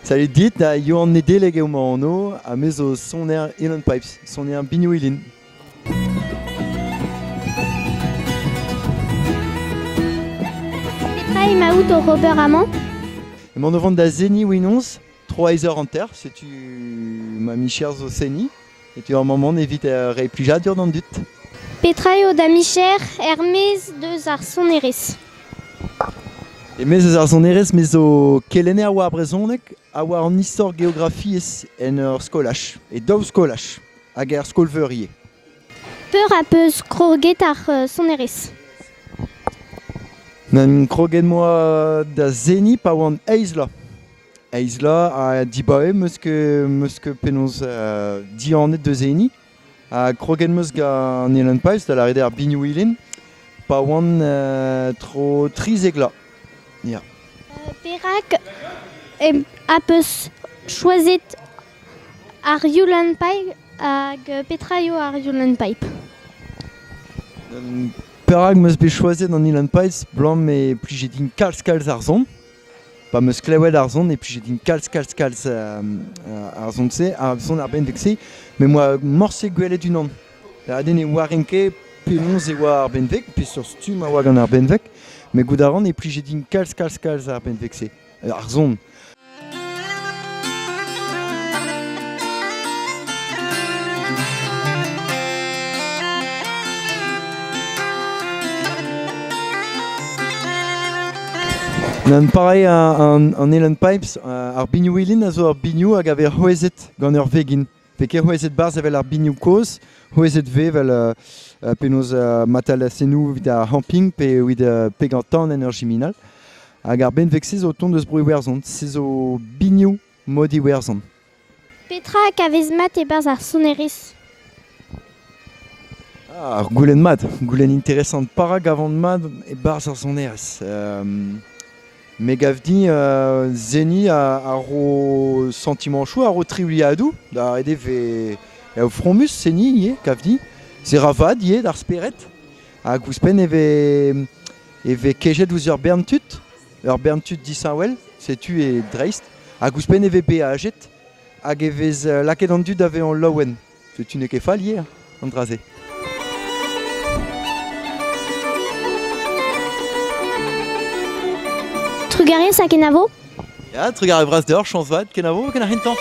Ça les dit, yo an edeleg eo ma anno, a me zo soner Elon Pipes, soner Bignou Elin. Petra emaout o Robert Amand. M'an vant da Zeni Winons, 3 heures en terre, c'est tu ma michère zo Zeni, et tu en moment évite rei plijadur dans dut. Petra eo da Micher Hermès deus ar sonerez. Et mes ar sonerez, mes zo kelene a war brezonek, a war an histoire géographie en ur skolach, et daou skolach, hag er skolverie. Peur a peus kroget ar sonerez. Nan kroget moi da Zeni pa oan Eizla. Eizla a dibae meus que penaos dianet de Zeni. A kroget meus ga an Elon Pipes da la reder Bignou Elin pa oan tro trizegla. Ya. Perak a peus choisit ar Yulon Pipe hag Petra eo ar Yulon Pipe. Perag meus be choiset an Elon Pipes blanc me plije din kalz ar zon. Pa meus klewet ar zon e plije din kalz ar zon se, ar zon ar ben vekse, me moi morse gwelet unan. La den e warenke penons e war ar ben vek, pe sur stum a oa gant ar ben vek, me gout aran e plije din kalz ar ben vekse, ar zon. Nan pareil an Elon Pipes, ar Bignou Elin a zo ar Bignou hag aver hoezet gant ur vegin. Veke hoezet barz avel ar Bignou koz, hoezet ve vel penaos matal a senou vid ar hamping pe vid peg an tan en ur jiminal. Hag ar ben vekse zo ton deus brou werzon, se zo Bignou modi werzon. Petra a kavez mat e barz ar sonerez. Ar goulenn mad, goulenn interesant parag avant mad e barz ar sonerez. Me gavdi Zeni a ro sentiment chou a ro triuliadou da ede ve eo fromus Zeni ie gavdi se ravad ie d'ar speret a gouspen eve kejet ouz ur berntut disawel setu e dreist a gouspen eve be a ajet hag evez laket an dud ave an laouen setu ne ket fall ie an draze. Trugarez a kenavo? Ya, trugar e bras d'or, chans vat, kenavo, ken ar hintan.